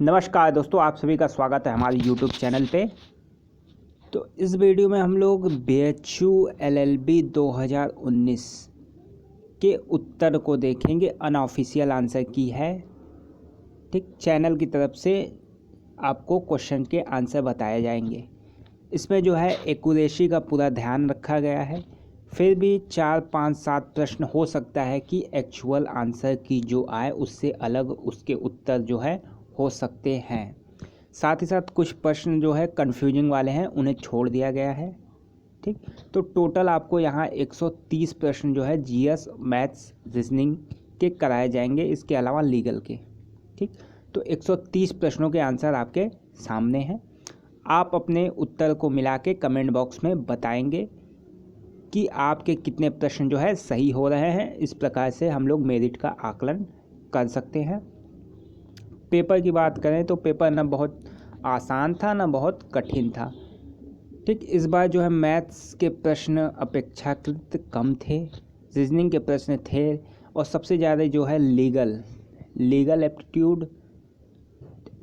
नमस्कार दोस्तों, आप सभी का स्वागत है हमारे YouTube चैनल पे। तो इस वीडियो में हम लोग BHU LLB 2019 के उत्तर को देखेंगे। अनऑफिशियल आंसर की है, ठीक। चैनल की तरफ से आपको क्वेश्चन के आंसर बताए जाएंगे। इसमें जो है एक्यूरेसी का पूरा ध्यान रखा गया है। फिर भी 4, 5, 7 प्रश्न हो सकता है कि एक्चुअल आंसर की जो आए उससे अलग उसके उत्तर जो है हो सकते हैं। साथ ही साथ कुछ प्रश्न जो है कंफ्यूजिंग वाले हैं, उन्हें छोड़ दिया गया है, ठीक। तो टोटल आपको यहाँ 130 प्रश्न जो है जीएस, मैथ्स, रीजनिंग के कराए जाएंगे, इसके अलावा लीगल के, ठीक। तो 130 प्रश्नों के आंसर आपके सामने हैं। आप अपने उत्तर को मिला के कमेंट बॉक्स में बताएंगे कि आपके कितने प्रश्न जो है सही हो रहे हैं। इस प्रकार से हम लोग मेरिट का आकलन कर सकते हैं। पेपर की बात करें तो पेपर ना बहुत आसान था ना बहुत कठिन था, ठीक। इस बार जो है मैथ्स के प्रश्न अपेक्षाकृत कम थे, रीजनिंग के प्रश्न थे और सबसे ज़्यादा जो है लीगल एप्टीट्यूड,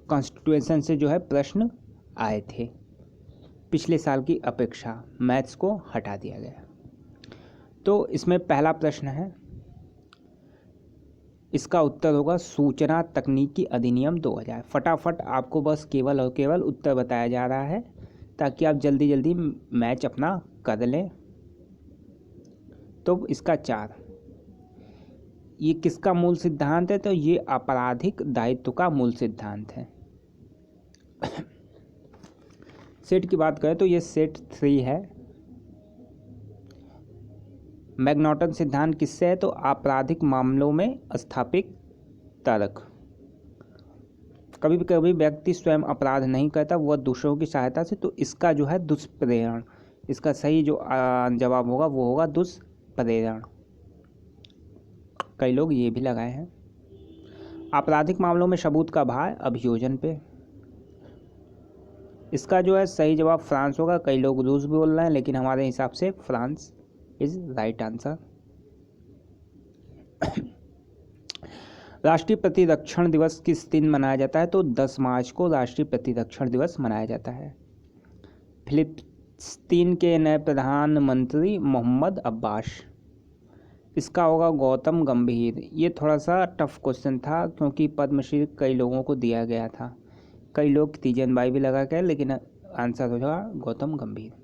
कॉन्स्टिट्यूशन से जो है प्रश्न आए थे। पिछले साल की अपेक्षा मैथ्स को हटा दिया गया। तो इसमें पहला प्रश्न है, इसका उत्तर होगा सूचना तकनीकी अधिनियम 2000। फटाफट आपको बस केवल और केवल उत्तर बताया जा रहा है ताकि आप जल्दी जल्दी मैच अपना कर लें। तो इसका 4, ये किसका मूल सिद्धांत है? तो ये आपराधिक दायित्व का मूल सिद्धांत है। सेट की बात करें तो ये सेट 3 है। मैग्नॉटन सिद्धांत किससे है? तो आपराधिक मामलों में स्थापित तर्क। कभी भी कभी व्यक्ति स्वयं अपराध नहीं करता, वह दूसरों की सहायता से। तो इसका जो है दुष्प्रेरण, इसका सही जो जवाब होगा वो होगा दुष्प्रेरण। कई लोग ये भी लगाए हैं। आपराधिक मामलों में सबूत का भार अभियोजन पे। इसका जो है सही जवाब फ्रांस होगा। कई लोग रूस भी बोल रहे हैं, लेकिन हमारे हिसाब से फ्रांस इज राइट आंसर। राष्ट्रीय प्रतिरक्षण दिवस किस दिन मनाया जाता है? तो 10 मार्च को राष्ट्रीय प्रतिरक्षण दिवस मनाया जाता है। फिलिस्तीन के नए प्रधानमंत्री मोहम्मद अब्बास। इसका होगा गौतम गंभीर। ये थोड़ा सा टफ क्वेश्चन था क्योंकि पद्मश्री कई लोगों को दिया गया था। कई लोग तीजन बाई भी लगा के, लेकिन आंसर हो जाएगा गौतम गंभीर।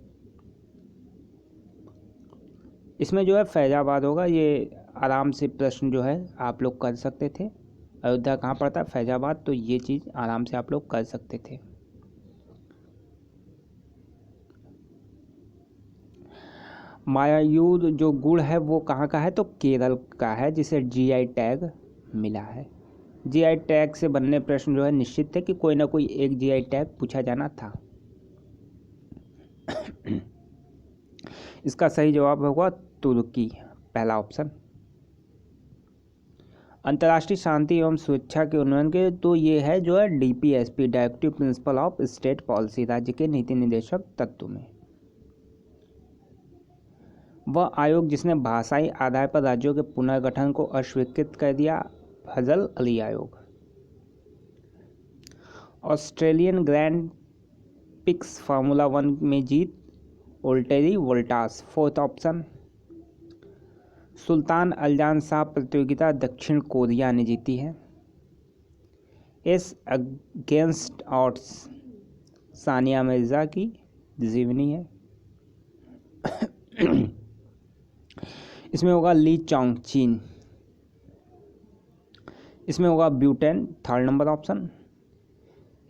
इसमें जो है फैजाबाद होगा। ये आराम से प्रश्न जो है आप लोग कर सकते थे। अयोध्या कहाँ पड़ता है? फैजाबाद। तो ये चीज़ आराम से आप लोग कर सकते थे। मायूर जो गुड़ है वो कहाँ का है? तो केरल का है, जिसे जीआई टैग मिला है। जीआई टैग से बनने प्रश्न जो है निश्चित थे कि कोई ना कोई एक जीआई टैग पूछा जाना था। इसका सही जवाब होगा तुर्की, पहला ऑप्शन। अंतर्राष्ट्रीय शांति एवं सुरक्षा के उन्नयन के, तो ये है जो है DPSP, directive principle of state policy, राज्य के नीति निर्देशक तत्व में। वह आयोग जिसने भाषाई आधार पर राज्यों के पुनर्गठन को अस्वीकृत कर दिया, फजल अली आयोग। ऑस्ट्रेलियन ग्रैंड पिक्स फार्मूला 1 में जीत वोल्टेरी वोल्टास, फोर्थ ऑप्शन। सुल्तान अल्जान शाह प्रतियोगिता दक्षिण कोरिया ने जीती है। S against odds Sania Mirza की जीवनी है। इसमें होगा ली चोंग चीन। इसमें होगा ब्यूटेन, थर्ड नंबर ऑप्शन।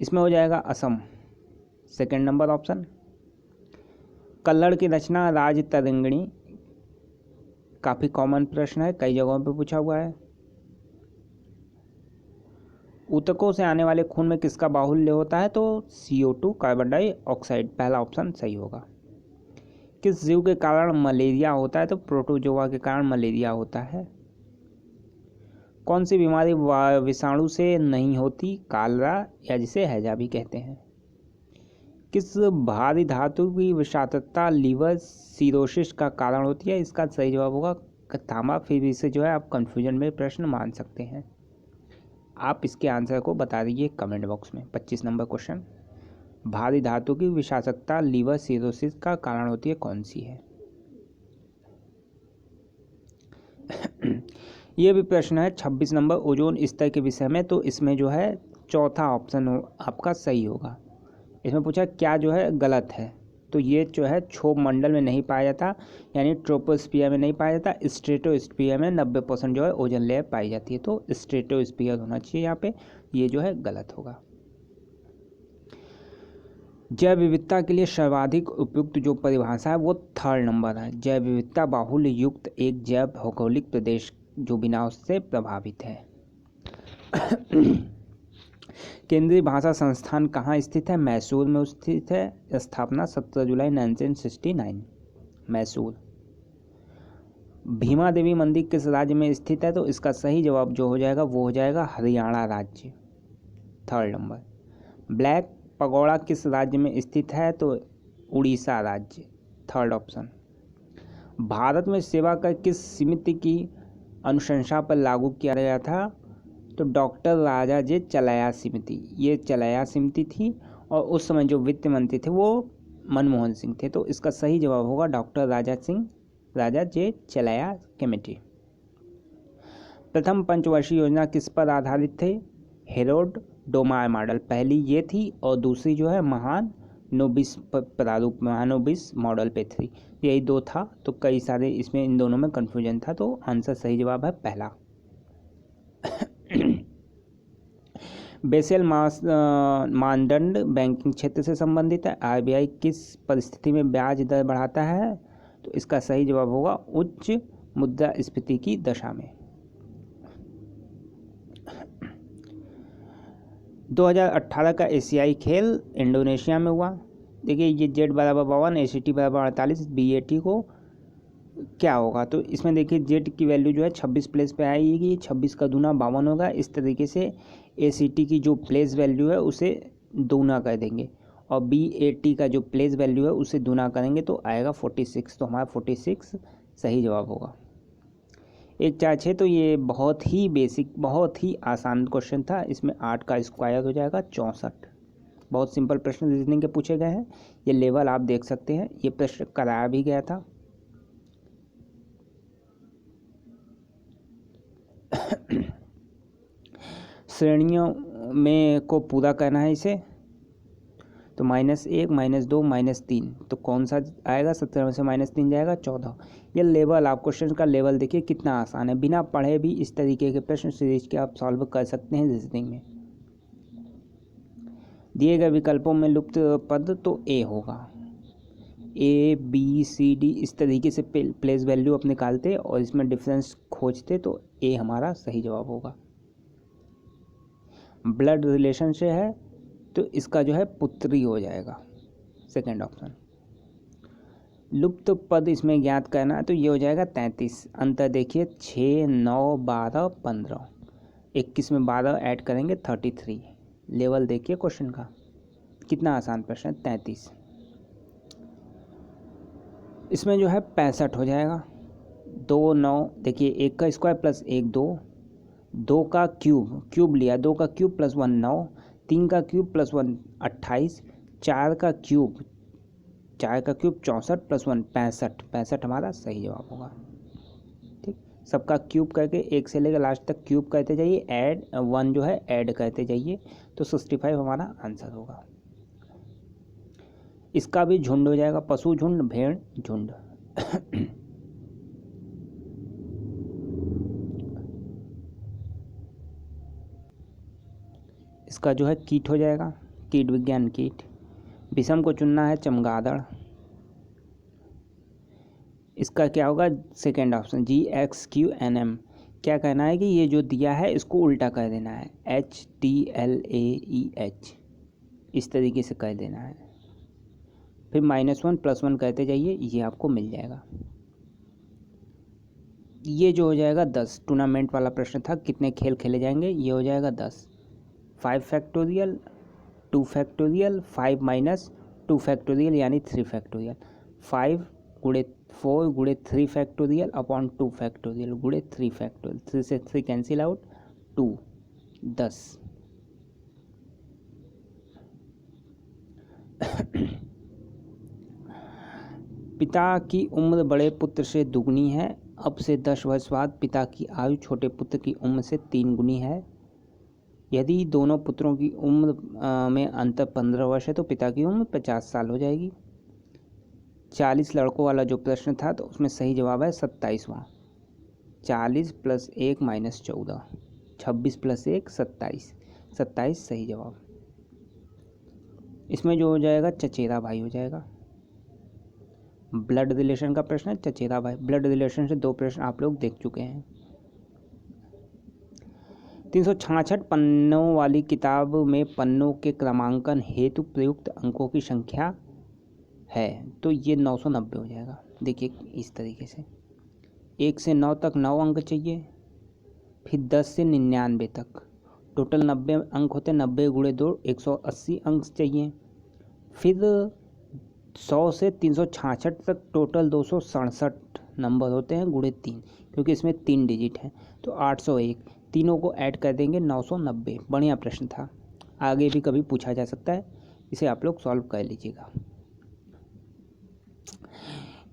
इसमें हो जाएगा असम, सेकंड नंबर ऑप्शन। कल्लड़ की रचना राज तरंगिणी, काफ़ी कॉमन प्रश्न है, कई जगहों पे पूछा हुआ है। ऊतकों से आने वाले खून में किसका बाहुल्य होता है? तो CO2, कार्बन डाइऑक्साइड, पहला ऑप्शन सही होगा। किस जीव के कारण मलेरिया होता है? तो प्रोटोजोआ के कारण मलेरिया होता है। कौन सी बीमारी विषाणु से नहीं होती? कालरा, या जिसे हैजा भी कहते हैं। किस भारी धातु की विषाक्तता लीवर सिरोसिस का कारण होती है? इसका सही जवाब होगा तांबा। फिर इसे जो है आप कन्फ्यूजन में प्रश्न मान सकते हैं। आप इसके आंसर को बता दीजिए कमेंट बॉक्स में। 25 नंबर क्वेश्चन, भारी धातु की विषाक्तता लीवर सिरोसिस का कारण होती है, कौन सी है? ये भी प्रश्न है 26 नंबर ओजोन स्तर के विषय में। तो इसमें जो है चौथा ऑप्शन आपका सही होगा। इसमें पूछा क्या जो है गलत है, तो ये जो है क्षोभ मंडल में नहीं पाया जाता, यानी ट्रोपोस्फियर में नहीं पाया जाता, स्ट्रेटोस्फियर में 90% जो है ओजोन लेयर पाई जाती है। तो स्ट्रेटोस्फियर होना चाहिए यहाँ पे, ये जो है गलत होगा। जैव विविधता के लिए सर्वाधिक उपयुक्त जो परिभाषा है वो 3rd नंबर है। जैव विविधता बाहुल्य युक्त एक जैव भौगोलिक प्रदेश जो विनाश से प्रभावित है। केंद्रीय भाषा संस्थान कहाँ स्थित है? मैसूर में स्थित है। स्थापना 17 जुलाई 1969, मैसूर। भीमा देवी मंदिर किस राज्य में स्थित है? तो इसका सही जवाब जो हो जाएगा वो हो जाएगा हरियाणा राज्य, 3rd नंबर। ब्लैक पगोड़ा किस राज्य में स्थित है? तो उड़ीसा राज्य, 3rd ऑप्शन। भारत में सेवा कर किस समिति की अनुशंसा पर लागू किया गया था? तो डॉक्टर राजा जे चलाया समिति, ये चलाया समिति थी, और उस समय जो वित्त मंत्री थे वो मनमोहन सिंह थे। तो इसका सही जवाब होगा डॉक्टर राजा जे चलाया कमेटी। प्रथम पंचवर्षीय योजना किस पर आधारित थे? हेरोल्ड डोमार मॉडल, पहली ये थी, और दूसरी जो है महानोबिस प्रारूप, महानोबिस मॉडल पे थी। यही दो था, तो कई सारे इसमें इन दोनों में कन्फ्यूजन था, तो आंसर सही जवाब है पहला। बेसेल मानदंड बैंकिंग क्षेत्र से संबंधित है। आरबीआई किस परिस्थिति में ब्याज दर बढ़ाता है? तो इसका सही जवाब होगा उच्च मुद्रास्फीति की दशा में। 2018 का एशियाई खेल इंडोनेशिया में हुआ। देखिए ये जेड बराबर 52, एसीटी बराबर 48, बीएटी को क्या होगा? तो इसमें देखिए जेड की वैल्यू जो है 26 प्लेस पे आएगी, 26 का दूना 52 होगा। इस तरीके से एसीटी की जो प्लेस वैल्यू है उसे दूना कर देंगे, और बीएटी का जो प्लेस वैल्यू है उसे दूना करेंगे तो आएगा 46। तो हमारा 46 सही जवाब होगा। 146, तो ये बहुत ही बेसिक, बहुत ही आसान क्वेश्चन था। इसमें 8 का स्क्वायर हो जाएगा 64। बहुत सिंपल प्रश्न रीजनिंग के पूछे गए हैं। ये लेवल आप देख सकते हैं, ये प्रश्न कराया भी गया था। श्रेणियों में को पूरा करना है इसे, तो -1, -2, -3, तो कौन सा आएगा? 17 में से -3 जाएगा 14। ये लेवल, आप क्वेश्चन का लेवल देखिए कितना आसान है। बिना पढ़े भी इस तरीके के प्रश्न सीरीज के आप सॉल्व कर सकते हैं रीजनिंग में। दिए गए विकल्पों में लुप्त पद तो ए होगा। A, B, C, D इस तरीके से प्लेस वैल्यू आप निकालते और इसमें डिफरेंस खोजते, तो ए हमारा सही जवाब होगा। ब्लड रिलेशन से है तो इसका जो है पुत्री हो जाएगा, 2nd ऑप्शन। लुप्त पद इसमें ज्ञात करना है, तो ये हो जाएगा 33। अंतर देखिए 6, 9, 12, 15, 21 में 12 ऐड करेंगे 33। लेवल देखिए क्वेश्चन का कितना आसान प्रश्न है, 33। इसमें जो है 65 हो जाएगा। 2, 9 देखिए 1 का स्क्वायर प्लस 1 2, 2 का क्यूब लिया, 2 का क्यूब प्लस 1 9, 3 का क्यूब प्लस 1 28, 4 का क्यूब 64 प्लस 1 65 हमारा सही जवाब होगा। ठीक, सबका क्यूब करके 1 से लेकर लास्ट तक क्यूब करते जाइए, ऐड 1 जो है ऐड करते जाइए, तो 65 हमारा आंसर होगा। इसका भी झुंड हो जाएगा, पशु झुंड, भेड़ झुंड। इसका जो है कीट हो जाएगा, कीट विज्ञान कीट। विषम को चुनना है चमगादड़। इसका क्या होगा? 2nd option, GXQNM। क्या कहना है कि ये जो दिया है इसको उल्टा कर देना है, HTLAEH इस तरीके से कर देना है, फिर -1 + 1 कहते जाइए, ये आपको मिल जाएगा। ये जो हो जाएगा 10। टूर्नामेंट वाला प्रश्न था, कितने खेल खेले जाएंगे, ये हो जाएगा 10। 5 फैक्टोरियल, 2 फैक्टोरियल, 5 - 2 फैक्टोरियल यानी 3 factorial, 5 × 4 × 3 factorial upon 2 factorial × 3 factorial, 3 से 3 कैंसिल आउट, 2 10। पिता की उम्र बड़े पुत्र से दुगनी है। अब से 10 वर्ष बाद पिता की आयु छोटे पुत्र की उम्र से 3 गुनी है। यदि दोनों पुत्रों की उम्र में अंतर 15 वर्ष है तो पिता की उम्र 50 साल हो जाएगी। 40 लड़कों वाला जो प्रश्न था तो उसमें सही जवाब है 27वां। 40 + 1 - 14, 26 + 1 27, 27 सही जवाब। इसमें जो हो जाएगा चचेरा भाई हो जाएगा। ब्लड रिलेशन का प्रश्न है, चचेरा भाई। ब्लड रिलेशन से 2 प्रश्न आप लोग देख चुके हैं। 366 पन्नों वाली किताब में पन्नों के क्रमांकन हेतु प्रयुक्त अंकों की संख्या है तो ये 990 हो जाएगा। देखिए इस तरीके से 1 से 9 तक 9 अंक चाहिए, फिर 10 से 99 तक टोटल 90 अंक होते हैं। 90 × 2 180 अंक चाहिए। फिर 100 से 366 तक टोटल 267 नंबर होते हैं × 3, क्योंकि इसमें 3 डिजिट हैं तो 801। तीनों को ऐड कर देंगे 990। बढ़िया प्रश्न था, आगे भी कभी पूछा जा सकता है, इसे आप लोग सॉल्व कर लीजिएगा।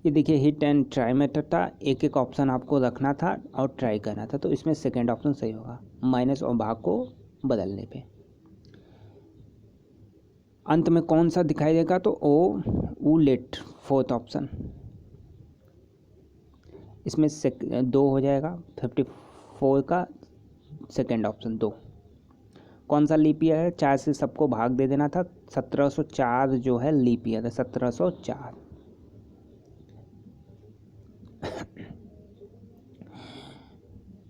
ये देखिए हिट एंड ट्राई मेथड था, एक एक ऑप्शन आपको रखना था और ट्राई करना था, तो इसमें सेकेंड ऑप्शन सही होगा, माइनस और भाग को बदलने पे। अंत में कौन सा दिखाई देगा तो ओ लेट, फोर्थ ऑप्शन। इसमें 2 हो जाएगा, 54 का सेकेंड ऑप्शन 2। कौन सा लीप ईयर है? 4 से सबको भाग दे देना था। 1704 जो है लीप ईयर है, 1704।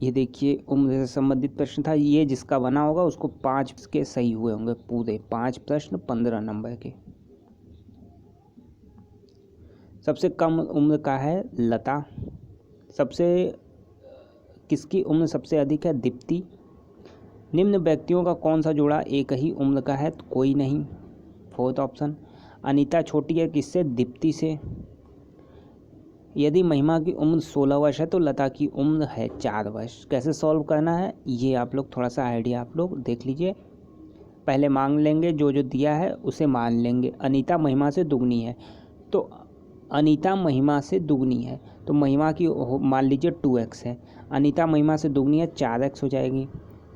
ये देखिए उम्र से संबंधित प्रश्न था, ये जिसका बना होगा उसको 5 के सही हुए होंगे, पूरे 5 प्रश्न 15 नंबर के। सबसे कम उम्र का है लता। किसकी उम्र सबसे अधिक है? दीप्ति। निम्न व्यक्तियों का कौन सा जोड़ा एक ही उम्र का है? तो कोई नहीं, फोर्थ ऑप्शन। अनीता छोटी है किससे? दीप्ति से। यदि महिमा की उम्र 16 वर्ष है तो लता की उम्र है 4 वर्ष। कैसे सॉल्व करना है ये आप लोग थोड़ा सा आइडिया आप लोग देख लीजिए। पहले मान लेंगे जो दिया है उसे मान लेंगे। अनीता महिमा से दुगनी है तो अनीता महिमा से दुगनी है तो महिमा की मान लीजिए 2x है। अनीता महिमा से दुगनी है 4x हो जाएगी।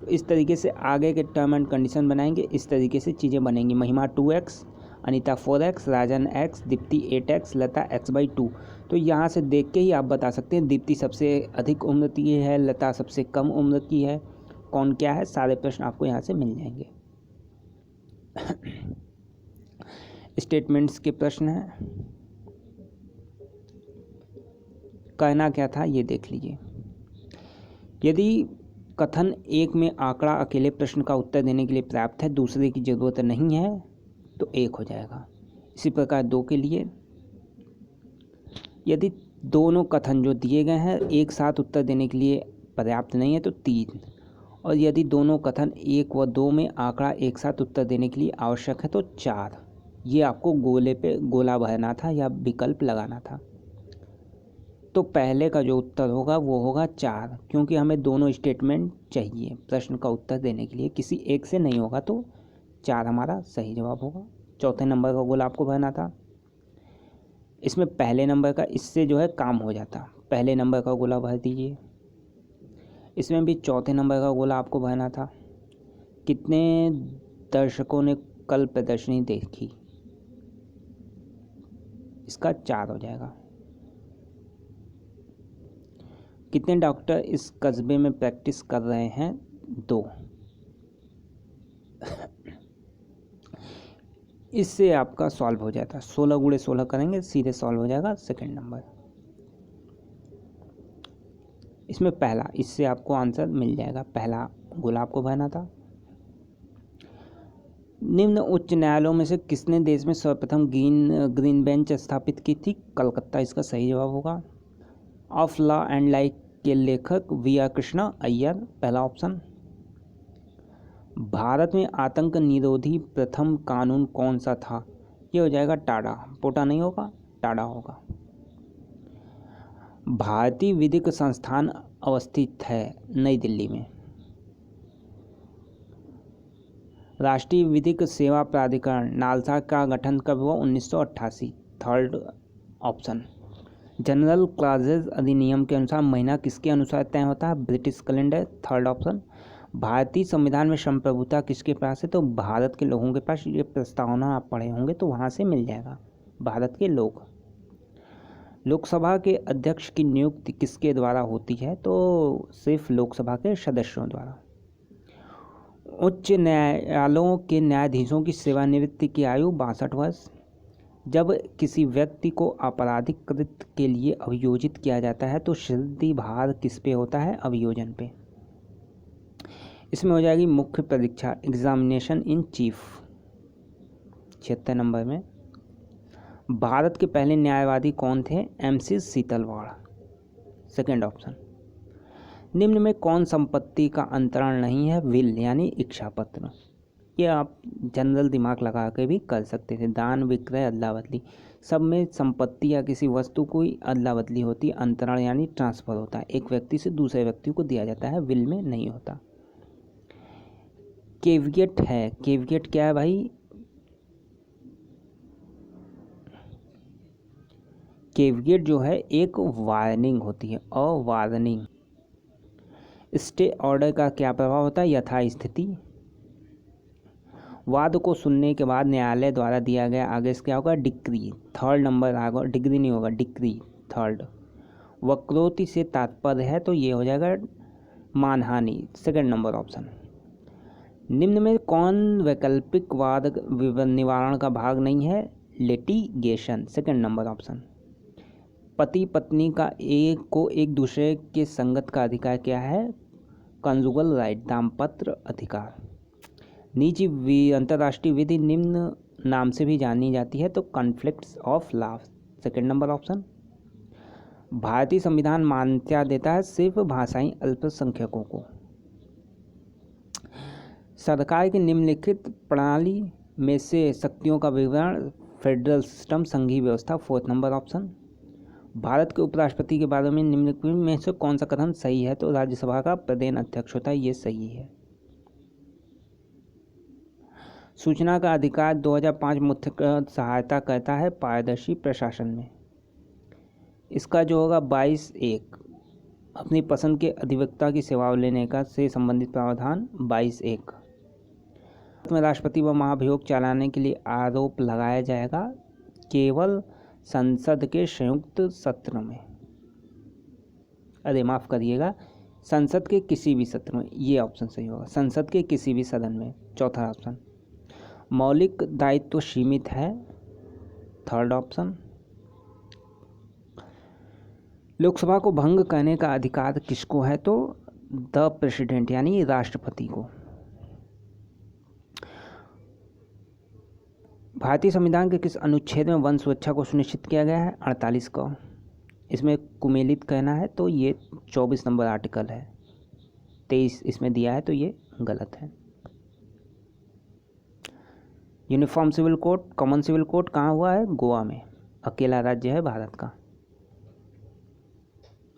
तो इस तरीके से आगे के टर्म एंड कंडीशन बनाएंगे, इस तरीके से चीज़ें बनेंगी। महिमा 2x, अनीता 4x, राजन x, दीप्ति 8x, लता x/2। तो यहाँ से देख के ही आप बता सकते हैं दीप्ति सबसे अधिक उम्र की है, लता सबसे कम उम्र की है, कौन क्या है। सारे प्रश्न आपको यहाँ से मिल जाएंगे। स्टेटमेंट्स के प्रश्न हैं, कहना क्या था ये देख लीजिए। यदि कथन 1 में आंकड़ा अकेले प्रश्न का उत्तर देने के लिए पर्याप्त है, दूसरे की ज़रूरत नहीं है तो 1 हो जाएगा। इसी प्रकार 2 के लिए, यदि दोनों कथन जो दिए गए हैं एक साथ उत्तर देने के लिए पर्याप्त नहीं है तो 3, और यदि दोनों कथन 1 व 2 में आंकड़ा एक साथ उत्तर देने के लिए आवश्यक है तो 4। ये आपको गोले पे गोला भरना था या विकल्प लगाना था। तो पहले का जो उत्तर होगा वो होगा 4, क्योंकि हमें दोनों स्टेटमेंट चाहिए प्रश्न का उत्तर देने के लिए, किसी एक से नहीं होगा तो 4 हमारा सही जवाब होगा। चौथे नंबर का गोला आपको भरना था। इसमें पहले नंबर का इससे जो है काम हो जाता, पहले नंबर का गोला भर दीजिए। इसमें भी चौथे नंबर का गोला आपको भरना था। कितने दर्शकों ने कल प्रदर्शनी देखी? इसका 4 हो जाएगा। कितने डॉक्टर इस कस्बे में प्रैक्टिस कर रहे हैं? 2। इससे आपका सॉल्व हो जाता है, 16 × 16 करेंगे सीधे सॉल्व हो जाएगा सेकंड नंबर। इसमें पहला, इससे आपको आंसर मिल जाएगा, पहला गोला आपको भरना था। निम्न उच्च न्यायालयों में से किसने देश में सर्वप्रथम ग्रीन बेंच स्थापित की थी? कलकत्ता इसका सही जवाब होगा। ऑफ लॉ एंड लाइक के लेखक V.R. कृष्णा अय्यर, पहला ऑप्शन। भारत में आतंक निरोधी प्रथम कानून कौन सा था? ये हो जाएगा टाडा, पोटा नहीं होगा, टाडा होगा। भारतीय विधिक संस्थान अवस्थित है नई दिल्ली में। राष्ट्रीय विधिक सेवा प्राधिकरण नालसा का गठन कब हुआ? 1988। Third option. जनरल क्लॉजेज अधिनियम के अनुसार महीना किसके अनुसार तय होता है? British calendar. Third option. भारतीय संविधान में संप्रभुता किसके पास है? तो भारत के लोगों के पास। ये प्रस्तावना आप पढ़े होंगे तो वहाँ से मिल जाएगा, भारत के लोग। लोकसभा के अध्यक्ष की नियुक्ति किसके द्वारा होती है? तो सिर्फ लोकसभा के सदस्यों द्वारा। उच्च न्यायालयों के न्यायाधीशों की सेवानिवृत्ति की आयु 62 वर्ष। जब किसी व्यक्ति को आपराधिक कृत्य के लिए अभियोजित किया जाता है तो सिद्धि भार किस पे होता है? अभियोजन पे। इसमें हो जाएगी मुख्य परीक्षा, एग्जामिनेशन इन चीफ। 76 नंबर में। भारत के पहले न्यायवादी कौन थे? MC सीतलवाड़। Second option. निम्न में कौन संपत्ति का अंतरण नहीं है? विल यानी इच्छा पत्र। ये आप जनरल दिमाग लगा के भी कर सकते थे। दान, विक्रय, अदला बदली, सब में संपत्ति या किसी वस्तु की अदला बदली होती है। अंतरण यानी ट्रांसफ़र होता है, एक व्यक्ति से दूसरे व्यक्ति को दिया जाता है, विल में नहीं होता। केवियट है। केवियट क्या है भाई? केवियट जो है एक वार्निंग होती है, वार्निंग। स्टे ऑर्डर का क्या प्रभाव होता है? यथास्थिति। वाद को सुनने के बाद न्यायालय द्वारा दिया गया आदेश क्या होगा? डिक्री। थर्ड नंबर आएगा, डिग्री नहीं होगा, डिक्री। थर्ड। वक्रोक्ति से तात्पर्य है तो ये हो जाएगा मानहानि। Second number option. निम्न में कौन वैकल्पिक वाद निवारण का भाग नहीं है? लिटिगेशन। Second number option. पति पत्नी का एक दूसरे के संगत का अधिकार क्या है? कंजुगल राइट, दाम्पत्य अधिकार। निजी अंतर्राष्ट्रीय विधि निम्न नाम से भी जानी जाती है तो conflicts of law. Second number option. भारतीय संविधान मान्यता देता है सिर्फ भाषाई अल्पसंख्यकों को। सरकार की निम्नलिखित प्रणाली में से शक्तियों का विवरण, फेडरल सिस्टम, संघीय व्यवस्था। Fourth number option. भारत के उपराष्ट्रपति के बारे में निम्नलिखित में से कौन सा कथन सही है? तो राज्यसभा का प्रधान अध्यक्ष होता है, ये सही है। सूचना का अधिकार 2005 मुख्य सहायता करता है पारदर्शी प्रशासन में। इसका जो होगा 22(1) अपनी पसंद के अधिवक्ता की सेवा लेने का से संबंधित प्रावधान 22(1) में राष्ट्रपति व महाभियोग चलाने के लिए आरोप लगाया जाएगा केवल संसद के संयुक्त सत्र में। अरे माफ़ करिएगा, संसद के किसी भी सत्र में, ये ऑप्शन सही होगा, संसद के किसी भी सदन में। चौथा ऑप्शन। मौलिक दायित्व सीमित है। Third option. लोकसभा को भंग करने का अधिकार किसको है? तो द प्रेसिडेंट यानी राष्ट्रपति को। भारतीय संविधान के किस अनुच्छेद में वन सुरक्षा को सुनिश्चित किया गया है? 48 को। इसमें कुमेलित कहना है तो ये 24 नंबर आर्टिकल है। 23 इसमें दिया है तो ये गलत है। Uniform civil code, common civil code कहाँ हुआ है? गोवा में, अकेला राज्य है भारत का।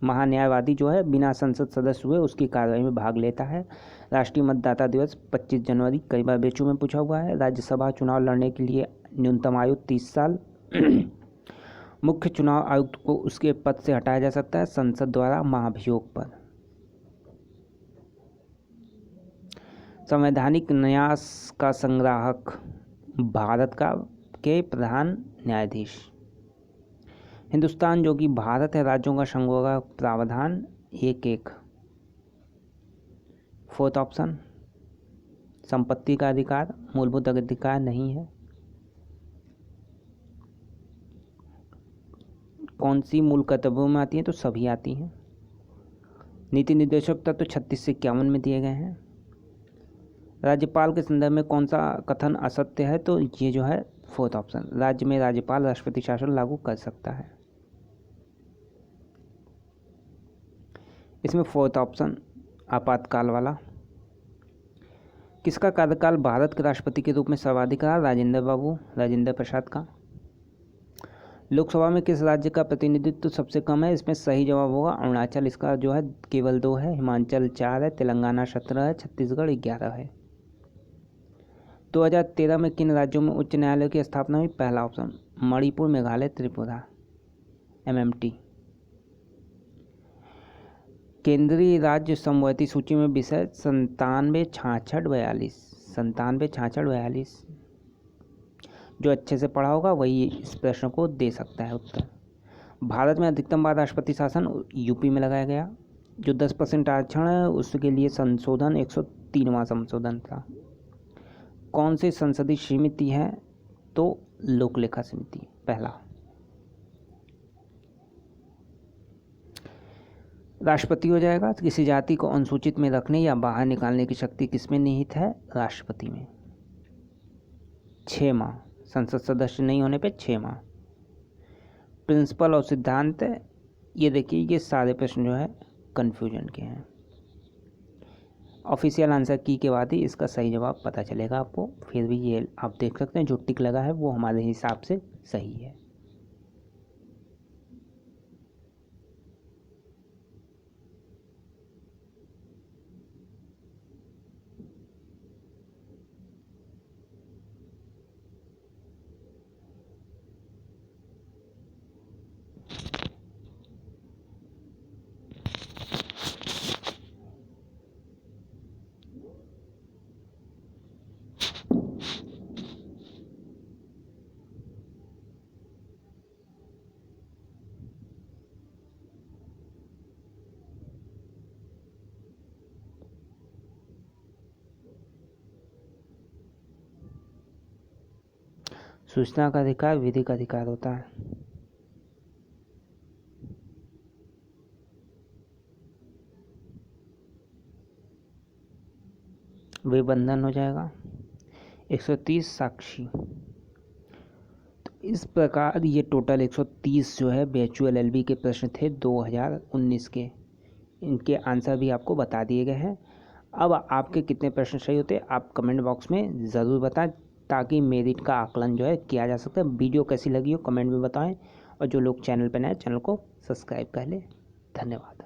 महान्यायवादी जो है बिना संसद सदस्य हुए उसकी कार्रवाई में भाग लेता है। राष्ट्रीय मतदाता दिवस 25 जनवरी, कई बार बेचू में पूछा हुआ है। राज्यसभा चुनाव लड़ने के लिए न्यूनतम आयु 30 साल। मुख्य चुनाव आयुक्त को उसके पद से हटाया जा सकता है संसद द्वारा महाभियोग पर। संवैधानिक न्यास का संग्राहक भारत का के प्रधान न्यायाधीश। हिंदुस्तान जो कि भारत है राज्यों का संघ होगा, प्रावधान 1(1). Fourth option. संपत्ति का अधिकार मूलभूत अधिकार नहीं है। कौन सी मूल कर्तव्यों में आती हैं? तो सभी आती हैं। नीति निर्देशक तत्व 36 से 51 में दिए गए हैं। राज्यपाल के संदर्भ में कौन सा कथन असत्य है? तो ये जो है फोर्थ ऑप्शन। राज्य में राज्यपाल राष्ट्रपति शासन लागू कर सकता है। इसमें फोर्थ ऑप्शन आपातकाल वाला। किसका कार्यकाल भारत के राष्ट्रपति के रूप में सर्वाधिक रहा? राजेंद्र प्रसाद का। लोकसभा में किस राज्य का प्रतिनिधित्व सबसे कम है? इसमें सही जवाब होगा अरुणाचल। इसका जो है केवल 2 है। हिमाचल 4 है। तेलंगाना 17 है। छत्तीसगढ़ 11 है। 2013 में किन राज्यों में उच्च न्यायालय की स्थापना हुई? पहला ऑप्शन मणिपुर, मेघालय, त्रिपुरा। MMT। केंद्रीय राज्य समवर्ती सूची में विषय 97 66 42। जो अच्छे से पढ़ा होगा वही इस प्रश्न को दे सकता है उत्तर। भारत में अधिकतम बार राष्ट्रपति शासन यूपी में लगाया गया। जो 10% आरक्षण है उसके लिए संशोधन 103वां संशोधन था। कौन सी संसदीय समिति है? तो लोक लेखा समिति। पहला। राष्ट्रपति हो जाएगा। किसी जाति को अनुसूचित में रखने या बाहर निकालने की शक्ति किसमें निहित है? राष्ट्रपति में। 6 माह संसद सदस्य नहीं होने पे 6 माह। प्रिंसिपल और सिद्धांत, ये देखिए ये सारे प्रश्न जो है कन्फ्यूजन के हैं। ऑफिशियल आंसर की के बाद ही इसका सही जवाब पता चलेगा आपको। फिर भी ये आप देख सकते हैं जो टिक लगा है वो हमारे हिसाब से सही है। सूचना का अधिकार विधि का अधिकार होता है। विबंधन हो जाएगा। 130 साक्षी। तो इस प्रकार ये टोटल 130 जो है BHU LLB के प्रश्न थे 2019 के। इनके आंसर भी आपको बता दिए गए हैं। अब आपके कितने प्रश्न सही होते हैं आप कमेंट बॉक्स में ज़रूर बताएं, ताकि मेरिट का आकलन जो है किया जा सकता है। वीडियो कैसी लगी हो कमेंट में बताएं, और जो लोग चैनल पर नए चैनल को सब्सक्राइब कर लें। धन्यवाद।